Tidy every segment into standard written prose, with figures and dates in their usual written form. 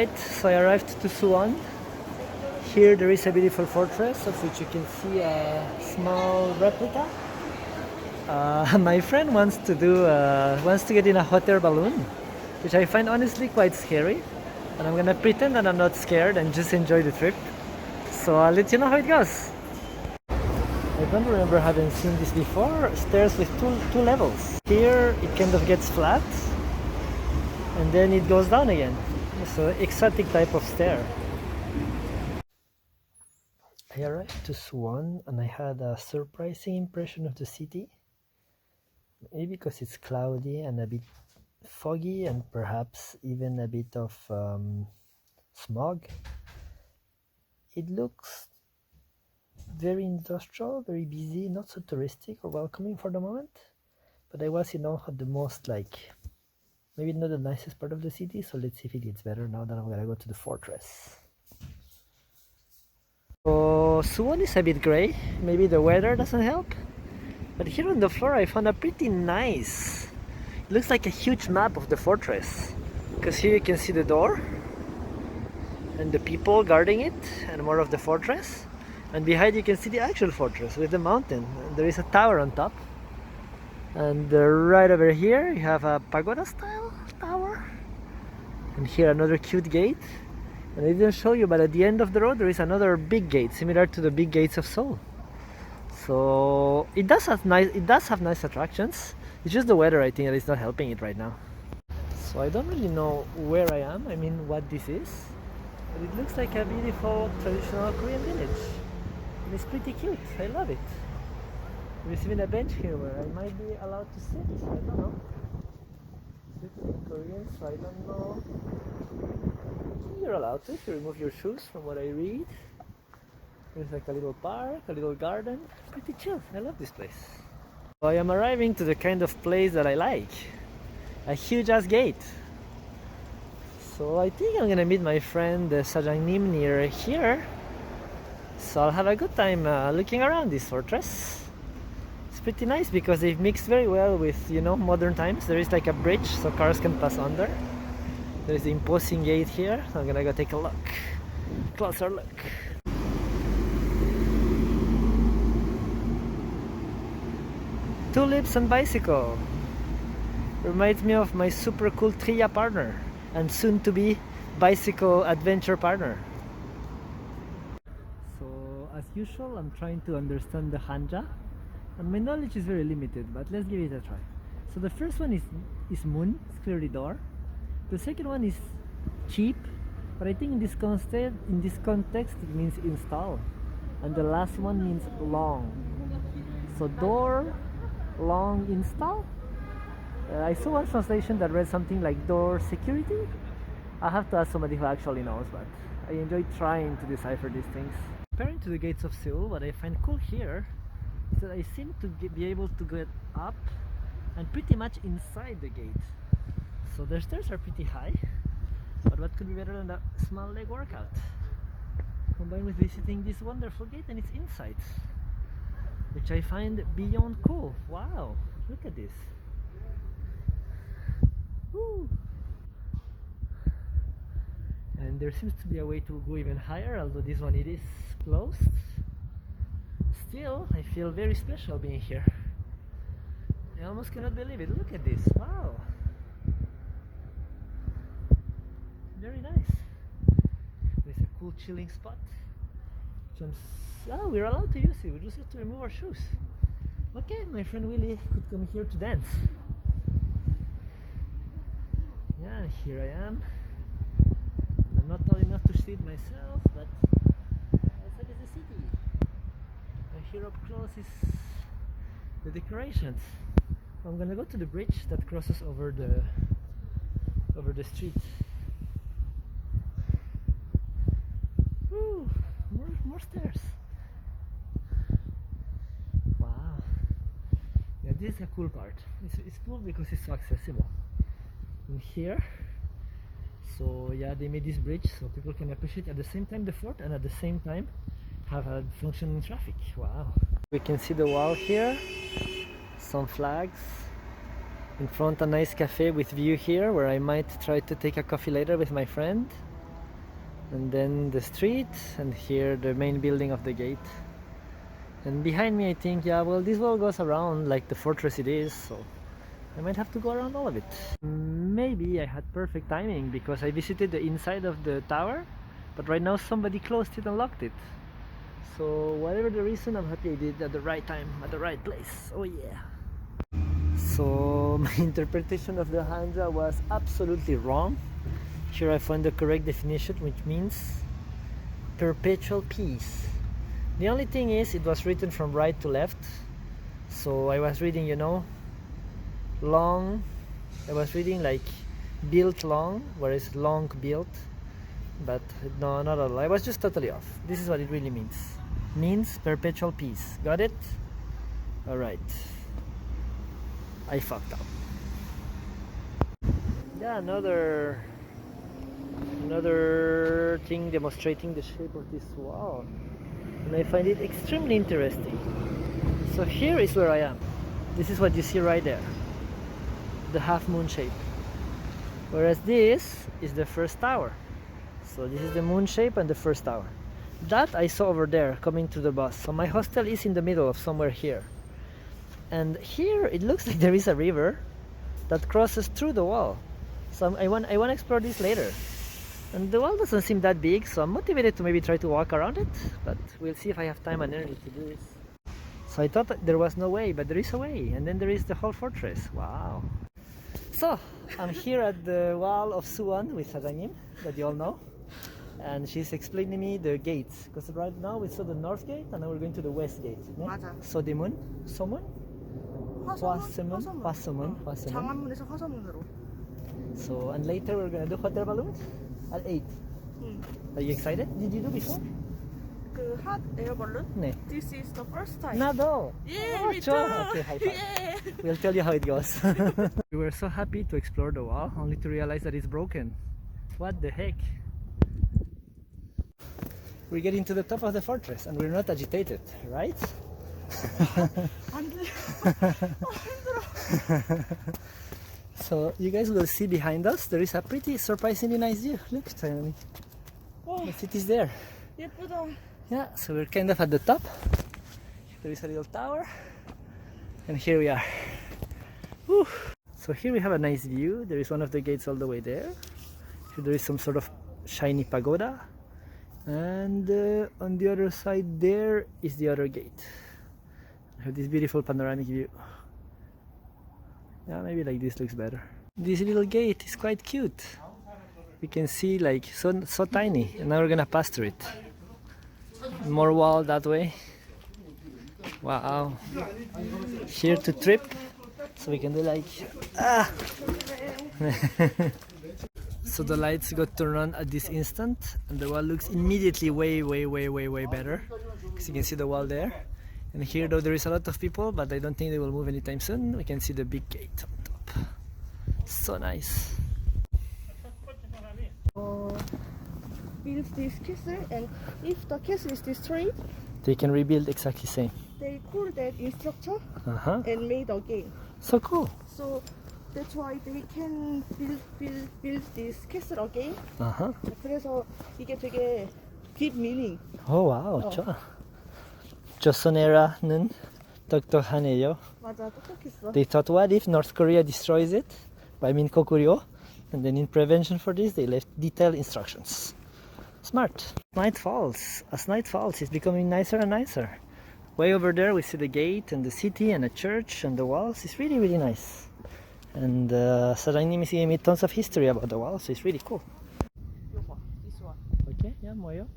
Alright, so I arrived to Suwon. Here there is a beautiful fortress of which you can see a small replica. My friend wants to get in a hot air balloon, which I find honestly quite scary. And I'm gonna pretend that I'm not scared and just enjoy the trip. So I'll let you know how it goes. I don't remember having seen this before. Stairs with two levels. Here it kind of gets flat and then it goes down again. So exotic type of stair. I arrived to Suwon and I had a surprising impression of the city. Maybe because it's cloudy and a bit foggy and perhaps even a bit of smog. It looks very industrial, very busy, not so touristic or welcoming for the moment. But I was, at the most maybe not the nicest part of the city, so let's see if it gets better now that I'm gonna go to the fortress. So Suwon is a bit gray, maybe the weather doesn't help. But here on the floor I found a pretty nice, it looks like a huge map of the fortress. Because here you can see the door and the people guarding it and more of the fortress. And behind you can see the actual fortress with the mountain. And there is a tower on top. And right over here you have a pagoda style tower. And here another cute gate. And I didn't show you, but at the end of the road there is another big gate, similar to the big gates of Seoul. So it does have nice attractions. It's just the weather, I think, that is not helping it right now. So I don't really know where I am, what this is. But it looks like a beautiful traditional Korean village. And it's pretty cute, I love it. There's even a bench here where I might be allowed to sit, I don't know. It's in Korean, so I don't know. You're allowed to if you remove your shoes from what I read. There's like a little park, a little garden. Pretty chill, I love this place. So I am arriving to the kind of place that I like. A huge ass gate. So I think I'm gonna meet my friend Sajangnim near here. So I'll have a good time looking around this fortress. It's pretty nice because they've mixed very well with, modern times. There is like a bridge so cars can pass under. There's the imposing gate here. I'm gonna go take a look. Closer look. Tulips and bicycle. Reminds me of my super cool Tria partner and soon to be bicycle adventure partner. So as usual, I'm trying to understand the Hanja and my knowledge is very limited, but let's give it a try. So the first one is moon, it's clearly door. The second one is cheap, but I think in this context it means install. And the last one means long. So door, long, install. I saw one translation that read something like door security. I'll have to ask somebody who actually knows, but I enjoy trying to decipher these things. Comparing to the gates of Seoul, what I find cool here is that I seem to be able to get up and pretty much inside the gate. So the stairs are pretty high, but what could be better than a small leg workout? Combined with visiting this wonderful gate and its insides, which I find beyond cool. Wow, look at this. Woo. And there seems to be a way to go even higher, although this one it is closed. Still, I feel very special being here. I almost cannot believe it. Look at this. Wow. Very nice. There's a cool chilling spot. We're allowed to use it. We just have to remove our shoes. Okay, my friend Willie could come here to dance. Yeah, here I am. I'm not tall enough to see it myself, but outside is the city. And here up close is the decorations. I'm gonna go to the bridge that crosses over the street. Woo, more stairs. Wow. Yeah, this is a cool part. It's cool because it's so accessible. In here, so yeah, they made this bridge so people can appreciate at the same time the fort and at the same time have a functioning traffic. Wow. We can see the wall here, some flags. In front a nice cafe with view here where I might try to take a coffee later with my friend. and then the street, and here the main building of the gate. And behind me, I think, yeah, well, this wall goes around like the fortress it is, so I might have to go around all of it. Maybe I had perfect timing because I visited the inside of the tower, but right now somebody closed it and locked it. So whatever the reason, I'm happy I did at the right time, at the right place. Oh yeah. So my interpretation of the Hanja was absolutely wrong. Here I found the correct definition, which means perpetual peace. The only thing is, it was written from right to left. So I was reading, you know, long. I was reading like built long, whereas long built. But no, not at all. I was just totally off. This is what it really means. Means perpetual peace. Got it? Alright. I fucked up. Yeah, another thing demonstrating the shape of this wall. And I find it extremely interesting. So here is where I am. This is what you see right there. The half moon shape. Whereas this is the first tower. So this is the moon shape and the first tower. That I saw over there coming to the bus. So my hostel is in the middle of somewhere here. And here it looks like there is a river that crosses through the wall. So I want to explore this later. And the wall doesn't seem that big, so I'm motivated to maybe try to walk around it. But we'll see if I have time and energy to do this. So I thought that there was no way, but there is a way. And then there is the whole fortress. Wow. So I'm here at the wall of Suwon with Sajangnim, that you all know. And she's explaining me the gates. Because right now we saw the north gate and now we're going to the west gate. 맞아. 서대문? 서문? 화서문? 화서문. 장안문에서 화서문으로. So, and later we're gonna do hotel balloons at 8. Are you excited? Did you do before? 그 hot air balloon? 네. This is the first time. Nado! Yeah, me too. Okay, high five. Yeah. We'll tell you how it goes. We were so happy to explore the wall, only to realize that it's broken. What the heck? We're getting to the top of the fortress and we're not agitated, right? 안 들려. 힘들어. So you guys will see behind us there is a pretty surprisingly nice view. Look, Tony. The city's there. 예쁘다. Yeah, so we're kind of at the top. There is a little tower. And here we are. Whew. So here we have a nice view. There is one of the gates all the way there. Here there is some sort of shiny pagoda. And on the other side there is the other gate. I have this beautiful panoramic view. Yeah, maybe like this looks better. This little gate is quite cute. We can see like so tiny, and now we're gonna pass through it. More wall that way. Wow. Here to trip, so we can do like So the lights got turned on at this instant, and the wall looks immediately way better. Because you can see the wall there. And here though there is a lot of people, but I don't think they will move anytime soon. We can see the big gate on top. So nice. Build this castle, and if the castle is destroyed, They can rebuild exactly same. they call that in structure and made again. So cool. So that's why they can build this castle again. 그래서 이게 되게 deep meaning. Oh wow, 좋아. 조선 era는 똑똑하네요. 맞아, 똑똑했어. They thought, what if North Korea destroys it by 민코쿠리오? And then in prevention for this, they left detailed instructions. Smart. Night falls. As night falls, it's becoming nicer and nicer. Way over there, we see the gate and the city and a church and the walls. It's really nice. And Sajangnim is giving me tons of history about the walls, so it's really cool. 이거 봐, this one. Okay, yeah, 뭐예요?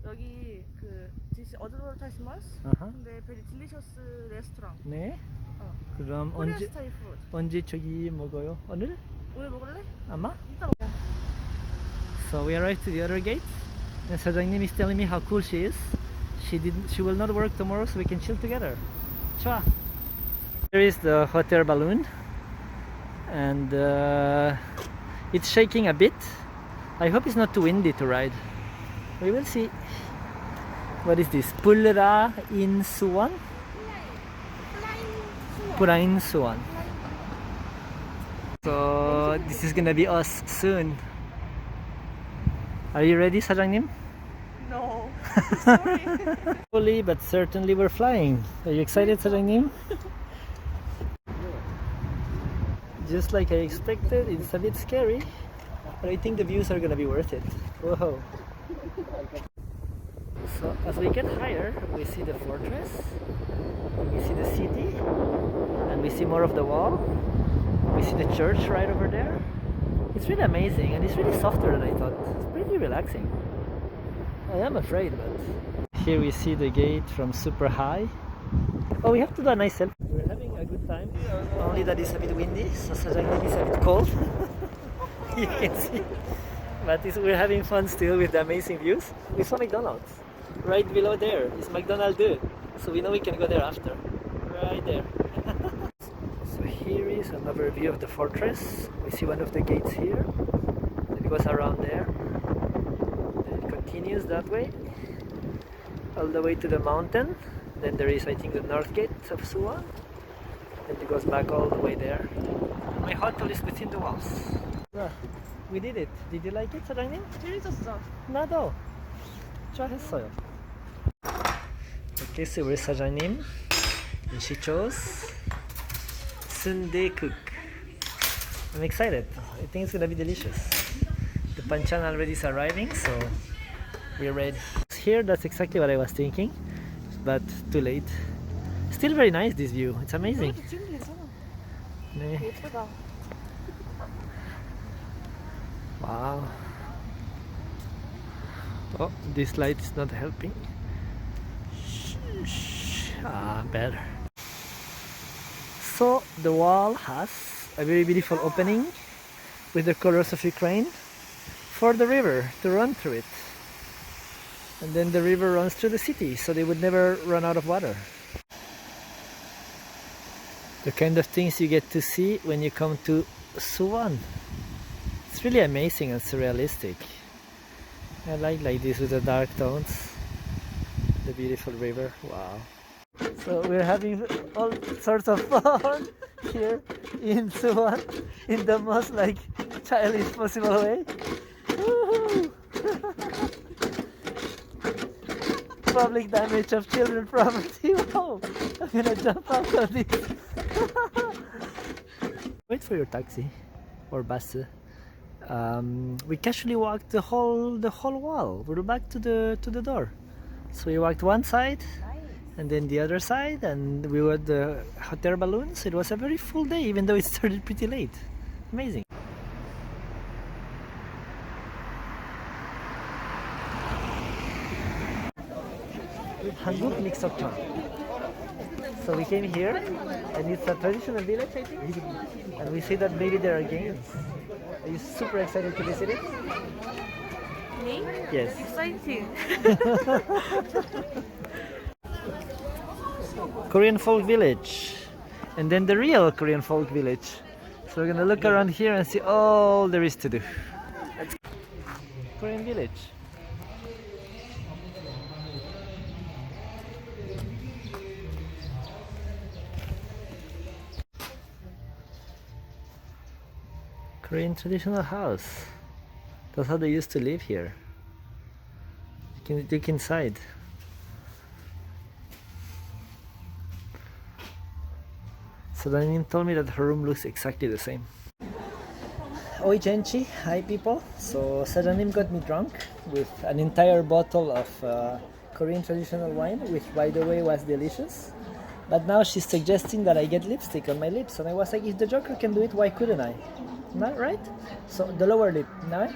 여기 그 어드버타이즈먼트. 근데 very delicious 레스토랑. 네. 그럼 코리안 스타일 푸드. 언제 저기 먹어요? 오늘? 오늘 먹을래? 아마? 이따 먹자. So we arrived to the other gate, and Sajangnim is telling me how cool she is. She will not work tomorrow, so we can chill together. Chua. Here is the hot air balloon, and it's shaking a bit. I hope it's not too windy to ride. We will see. What is this? Pulra in Suwon? Purain Suwon. So this is gonna be us soon. Are you ready, Sajangnim? No. Sorry. Slowly but certainly we're flying. Are you excited, Sajangnim? Just like I expected, it's a bit scary, but I think the views are gonna be worth it. Whoa! So as we get higher, we see the fortress, we see the city, and we see more of the wall. We see the church right over there. It's really amazing, and it's really softer than I thought. It's pretty relaxing. I am afraid, but here we see the gate from super high. Oh, we have to do a nice selfie. We're having a good time, only that it's a bit windy, so Sajangnim is a bit cold. You can see. But we're having fun still with the amazing views. We saw McDonald's. Right below there is McDonald's, so we know we can go there after. Right there. So here is another view of the fortress. We see one of the gates here. It goes around there. Then it continues that way, all the way to the mountain. Then there is, I think, the north gate of Suwon. Then it goes back all the way there. My hotel is within the walls. Ah, we did it. Did you like it, Sajangnim? 재밌었어. 나도 좋아했어요. Okay, so we're Sajangnim, and she chose sundae-cook. I'm excited. I think it's gonna be delicious. The panchan already is arriving, so we're ready. Here, that's exactly what I was thinking, but too late. Still very nice, this view. It's amazing. 지금 괜찮아. 네. 예쁘다. Wow. Oh, this light is not helping. Ah, better. So the wall has a very beautiful opening with the colors of Ukraine for the river to run through it. And then the river runs through the city, so they would never run out of water. The kind of things you get to see when you come to Suwon. It's really amazing and surrealistic. I like this with the dark tones. The beautiful river. Wow. So we're having all sorts of fun here in Suwon in the most childish possible way. Woohoo! Public damage of children property. Wow! I'm gonna jump out of this. Wait for your taxi or bus. We casually walked the whole wall. We're back to the door. So we walked one side and then the other side, and we were at the hot air balloons. It was a very full day, even though it started pretty late. Amazing. Hanguk Mixokjeon. So we came here, and it's a traditional village, I think. And we see that maybe there are games. Are you super excited to visit it? Me? Yes. Exciting. Korean folk village, and then the real Korean folk village. So we're gonna look around here and see all there is to do. Korean village. Korean traditional house. That's how they used to live here. You can look inside. So Sajangnim told me that her room looks exactly the same. Oi Genchi, hi people. So Sajangnim got me drunk with an entire bottle of Korean traditional wine, which by the way was delicious. But now she's suggesting that I get lipstick on my lips, and I was like, if the Joker can do it, why couldn't I? Not right? So the lower lip, now.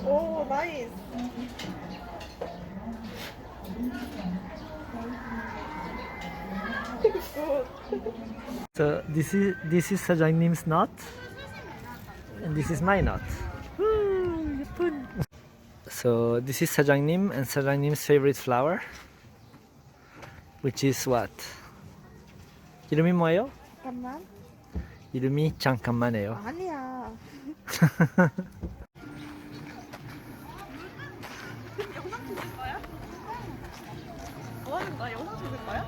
Oh, nice. So this is Sajangnim's knot, and this is my knot. Woo, so this is Sajangnim and Sajangnim's favorite flower, which is what? 이름이 뭐예요? 잠깐만. 이름이 잠깐만이에요. 아니야. 영상 찍을 거야? 뭐 하는 거야? 영상 찍을 거야?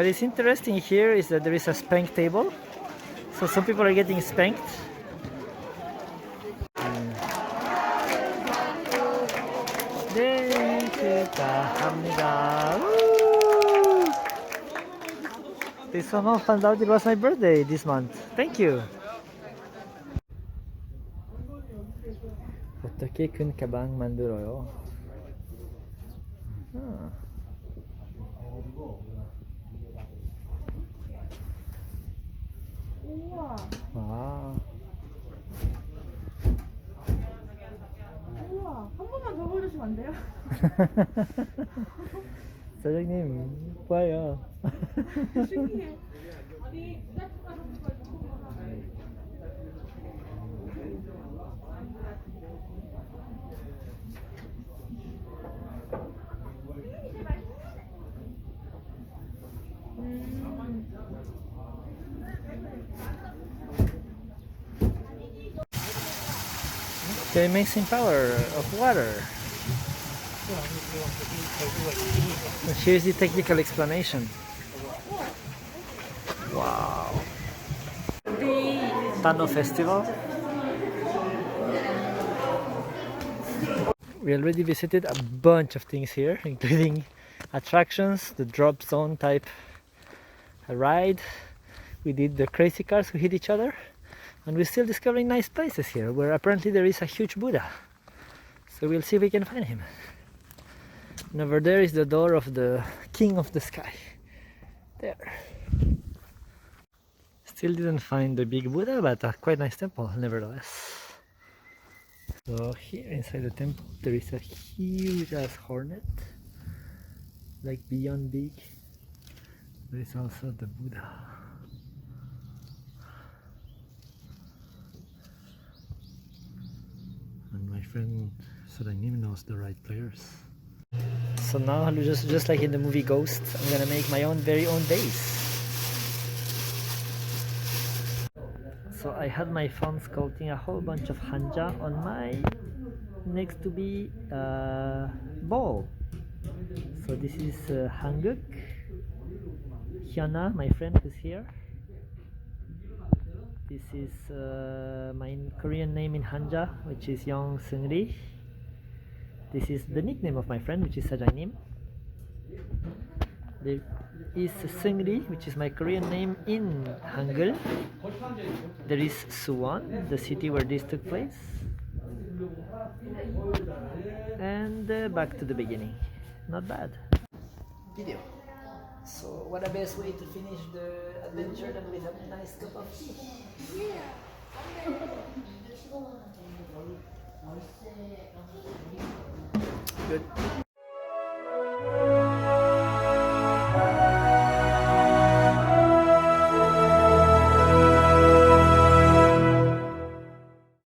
What is interesting here is that there is a spank table. So some people are getting spanked. 네, 축하합니다. Woo! They somehow found out it was my birthday this month. Thank you. 어떻게 큰 가방 만들어요? 아. 우와. 와. 우와. 한 번만 더 보여주시면 안 돼요? 사장님, 봐요. 신기해. The amazing power of water. Here's the technical explanation. Wow. Tano Festival. We already visited a bunch of things here, including attractions, the drop zone type ride. We did the crazy cars who hit each other. And we're still discovering nice places here, where apparently there is a huge Buddha. So we'll see if we can find him. And over there is the door of the King of the Sky. There. Still didn't find the big Buddha, but a quite nice temple nevertheless. So here inside the temple there is a huge ass hornet. Like beyond big. There is also the Buddha. And my friend Sajangnim knows the right players. So now, just like in the movie Ghost, I'm gonna make my very own base. So I had my fun sculpting a whole bunch of hanja on my next to be ball. So this is Hanguk, Hyuna, my friend who's here. This is my Korean name in Hanja, which is Young Seungri. This is the nickname of my friend, which is Sajangnim. There is Seungri, which is my Korean name in Hangul. There is Suwon, the city where this took place. And back to the beginning. Not bad. Video. So what a best way to finish the adventure than with a nice cup of tea. Good.